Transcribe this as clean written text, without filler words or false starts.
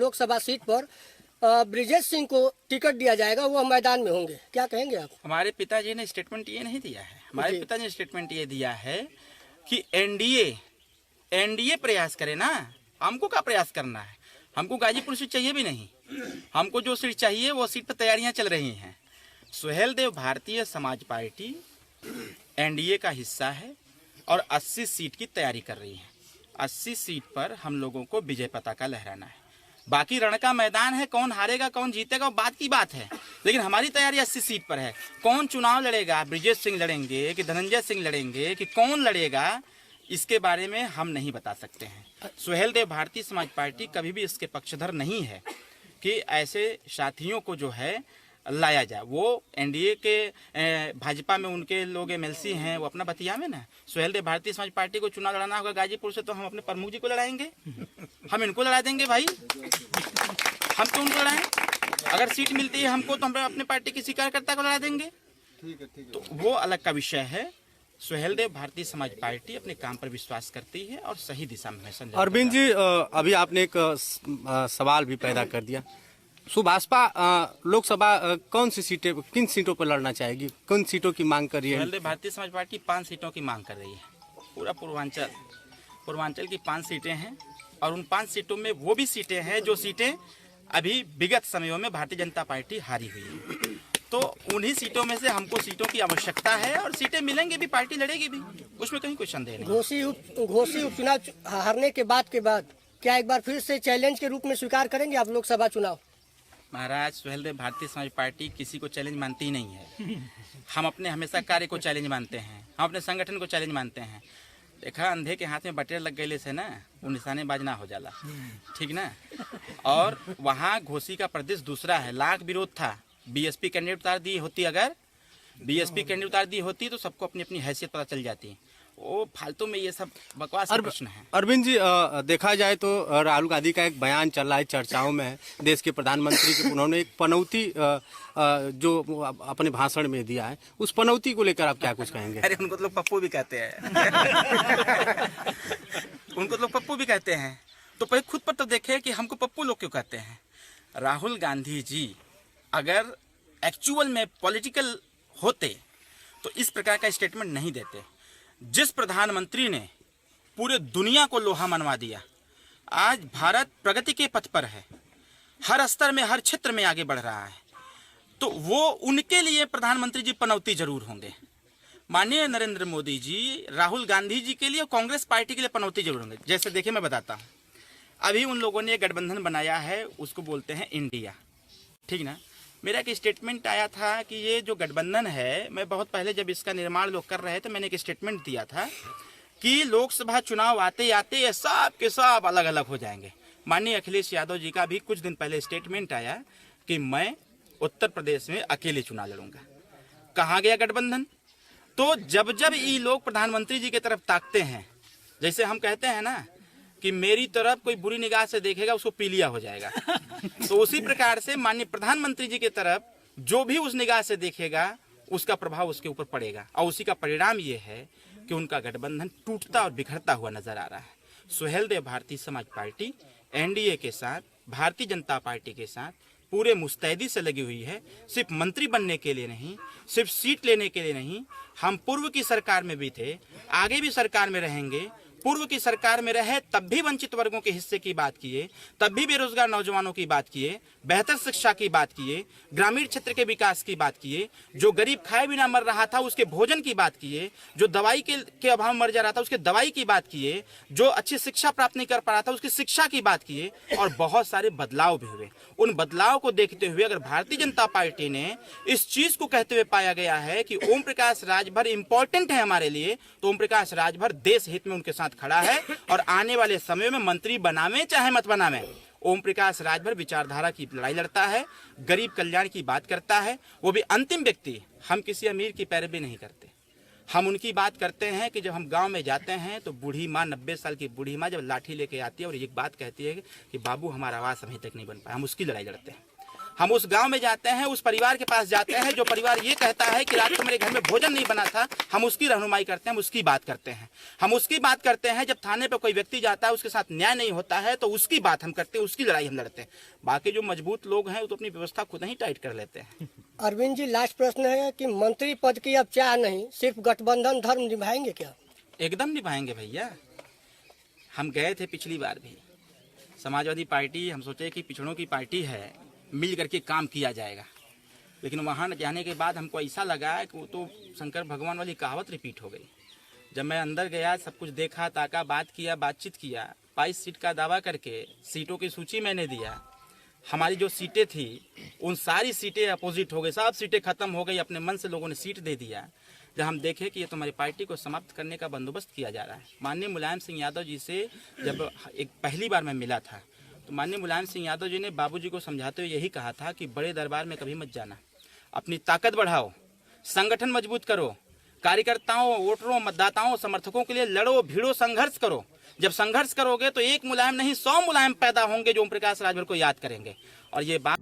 Lok Sabha seat पर ब्रिजेश सिंह को ticket दिया जाएगा, वो मैदान में होंगे, क्या कहेंगे आप? हमारे पिताजी ने स्टेटमेंट ये नहीं दिया है। हमारे पिताजी ने स्टेटमेंट ये दिया है कि एनडीए प्रयास करे ना। हमको क्या प्रयास करना है? हमको गाजीपुर सीट चाहिए भी नहीं। हमको जो सीट चाहिए वो सीट पर तैयारियां चल रही हैं। सुहेलदेव भारतीय समाज पार्टी एनडीए का हिस्सा है और 80 सीट की तैयारी कर रही है। 80 सीट पर हम लोगों को विजय पताका लहराना है। बाकी रण का मैदान है, कौन हारेगा कौन जीतेगा बात की बात है, लेकिन हमारी तैयारी 80 सीट पर है। कौन चुनाव लड़ेगा, ब्रिजेश सिंह लड़ेंगे कि धनंजय सिंह लड़ेंगे कि कौन लड़ेगा, इसके बारे में हम नहीं बता सकते हैं। सुहेलदेव भारतीय समाज पार्टी कभी भी इसके पक्षधर नहीं है कि ऐसे साथियों को जो है लाया जाए। वो एनडीए के भाजपा में उनके लोग एमएलसी हैं, वो अपना बतिया में ना। सुहेलदेव भारतीय समाज पार्टी को चुनाव लड़ाना होगा गाजीपुर से, तो हम अपने प्रमुख जी को लड़ाएंगे। हम इनको लड़ा देंगे भाई, हम क्यों उनको लड़ाएं? अगर सीट मिलती है हमको तो हम अपने पार्टी की कार्यकर्ता को लड़ा देंगे। तो वो अलग का विषय है। सुहेलदेव भारतीय समाज पार्टी अपने काम पर विश्वास करती है और सही दिशा में है। अरविंद जी, अभी आपने एक सवाल भी पैदा कर दिया। सुभाषपा लोकसभा कौन सी सीटें, किन सीटों पर लड़ना चाहेगी, किन सीटों की मांग कर रही है? सुहेलदेव भारतीय समाज पार्टी 5 सीटों की मांग कर रही है। पूरा पूर्वांचल की 5 सीटें हैं और उन 5 सीटों में वो भी सीटें हैं जो सीटें अभी विगत समयों में भारतीय जनता पार्टी हारी हुई है। तो उन्हीं सीटों में से हमको सीटों की आवश्यकता है और सीटें मिलेंगी भी, पार्टी लड़ेगी भी, उसमें कहीं कोई संदेह नहीं। घोसी उपचुनाव हारने के बाद क्या एक बार फिर से चैलेंज के रूप में स्वीकार करेंगे आप लोकसभा चुनाव? महाराज, सुहेलदेव भारतीय समाज पार्टी किसी को चैलेंज मानती ही नहीं है। हम अपने हमेशा कार्य को चैलेंज मानते हैं, हम अपने संगठन को चैलेंज मानते हैं। देखा, अंधे के हाथ में बटेर लग गए से ना, वो निशानेबाज ना हो जाला, ठीक ना। और वहाँ घोसी का प्रदेश दूसरा है, लाख विरोध था। बीएसपी कैंडिडेट उतार दी होती, अगर बीएसपी कैंडिडेट उतार दी होती तो सबको अपनी अपनी हैसियत पता चल जाती। वो फालतू में ये सब बकवास प्रश्न है। अरविंद जी, देखा जाए तो राहुल गांधी का एक बयान चल रहा है, चर्चाओं में है। देश के प्रधानमंत्री के उन्होंने एक पनौती जो अपने भाषण में दिया है, उस पनौती को लेकर आप क्या कुछ कहेंगे? अरे उनको तो लोग पप्पू भी कहते हैं। उनको तो लोग पप्पू भी कहते हैं, तो पहले खुद पर तो देखे कि हमको पप्पू लोग क्यों कहते हैं। राहुल गांधी जी अगर एक्चुअल में पॉलिटिकल होते तो इस प्रकार का स्टेटमेंट नहीं देते। जिस प्रधानमंत्री ने पूरे दुनिया को लोहा मनवा दिया, आज भारत प्रगति के पथ पर है, हर स्तर में हर क्षेत्र में आगे बढ़ रहा है, तो वो उनके लिए प्रधानमंत्री जी पनौती जरूर होंगे। माननीय नरेंद्र मोदी जी राहुल गांधी जी के लिए, कांग्रेस पार्टी के लिए पनौती जरूर होंगे। जैसे देखिए, मैं बताता हूँ, अभी उन लोगों ने गठबंधन बनाया है, उसको बोलते हैं इंडिया, ठीक ना। मेरा एक स्टेटमेंट आया था कि ये जो गठबंधन है, मैं बहुत पहले जब इसका निर्माण लोग कर रहे थे, मैंने एक स्टेटमेंट दिया था कि लोकसभा चुनाव आते आते ये सब के सब अलग अलग हो जाएंगे। माननीय अखिलेश यादव जी का भी कुछ दिन पहले स्टेटमेंट आया कि मैं उत्तर प्रदेश में अकेले चुनाव लड़ूंगा। कहाँ गया गठबंधन? तो जब जब ये लोग प्रधानमंत्री जी की तरफ ताकते हैं, जैसे हम कहते हैं ना कि मेरी तरफ कोई बुरी निगाह से देखेगा उसको पीलिया हो जाएगा, तो उसी प्रकार से माननीय प्रधानमंत्री जी की तरफ जो भी उस निगाह से देखेगा उसका प्रभाव उसके ऊपर पड़ेगा, और उसी का परिणाम ये है कि उनका गठबंधन टूटता और बिखरता हुआ नजर आ रहा है। सुहेलदेव भारतीय समाज पार्टी एनडीए के साथ, भारतीय जनता पार्टी के साथ पूरे मुस्तैदी से लगी हुई है। सिर्फ मंत्री बनने के लिए नहीं, सिर्फ सीट लेने के लिए नहीं। हम पूर्व की सरकार में भी थे, आगे भी सरकार में रहेंगे। पूर्व की सरकार में रहे तब भी वंचित वर्गों के हिस्से की बात किए, तब भी बेरोजगार नौजवानों की बात किए, बेहतर शिक्षा की बात किए, ग्रामीण क्षेत्र के विकास की बात किए, जो गरीब खाए बिना मर रहा था उसके भोजन की बात किए, जो दवाई के अभाव मर जा रहा था उसके दवाई की बात किए, जो अच्छी शिक्षा प्राप्त नहीं कर पा रहा था उसकी शिक्षा की बात किए, और बहुत सारे बदलाव भी हुए। उन बदलाव को देखते हुए अगर भारतीय जनता पार्टी ने इस चीज को कहते हुए पाया गया है कि ओम प्रकाश राजभर इंपॉर्टेंट है हमारे लिए, तो ओम प्रकाश राजभर देश हित में उनके साथ खड़ा है और आने वाले समय में मंत्री बनावे चाहे मत बनावे, ओम प्रकाश राजभर विचारधारा की लड़ाई लड़ता है, गरीब कल्याण की बात करता है। वो भी अंतिम व्यक्ति। हम किसी अमीर की पैरवी नहीं करते, हम उनकी बात करते हैं कि जब हम गांव में जाते हैं तो बूढ़ी माँ, 90 साल की बूढ़ी माँ जब लाठी लेके आती है और एक बात कहती है कि बाबू हमारा आवास अभी तक नहीं बन पाया, हम उसकी लड़ाई लड़ते हैं। हम उस गांव में जाते हैं, उस परिवार के पास जाते हैं जो परिवार ये कहता है कि रात को मेरे घर में भोजन नहीं बना था, हम उसकी रहनुमाई करते हैं, हम उसकी बात करते हैं। हम उसकी बात करते हैं जब थाने पे कोई व्यक्ति जाता है, उसके साथ न्याय नहीं होता है तो उसकी बात हम करते हैं, उसकी लड़ाई हम लड़ते हैं। बाकी जो मजबूत लोग हैं वो तो अपनी व्यवस्था खुद ही टाइट कर लेते हैं। अरविंद जी, लास्ट प्रश्न है कि मंत्री पद की अब चाह नहीं, सिर्फ गठबंधन धर्म निभाएंगे क्या? एकदम निभाएंगे भैया। हम गए थे पिछली बार भी, समाजवादी पार्टी, हम सोचे कि पिछड़ों की पार्टी है, मिल करके काम किया जाएगा। लेकिन वहाँ जाने के बाद हमको ऐसा लगा कि वो तो शंकर भगवान वाली कहावत रिपीट हो गई। जब मैं अंदर गया, सब कुछ देखा, ताका, बात किया, बातचीत किया, 22 सीट का दावा करके सीटों की सूची मैंने दिया। हमारी जो सीटें थी उन सारी सीटें अपोजिट हो गई, सब सीटें खत्म हो गई, अपने मन से लोगों ने सीट दे दिया। जब हम देखे कि ये तो हमारी पार्टी को समाप्त करने का बंदोबस्त किया जा रहा है। माननीय मुलायम सिंह यादव जी से जब एक पहली बार मैं मिला था तो माननीय मुलायम सिंह यादव जी ने बाबूजी को समझाते हुए यही कहा था कि बड़े दरबार में कभी मत जाना, अपनी ताकत बढ़ाओ, संगठन मजबूत करो, कार्यकर्ताओं, वोटरों, मतदाताओं, समर्थकों के लिए लड़ो, भिड़ो, संघर्ष करो। जब संघर्ष करोगे तो एक मुलायम नहीं 100 मुलायम पैदा होंगे जो ओम प्रकाश राजभर को याद करेंगे। और ये बात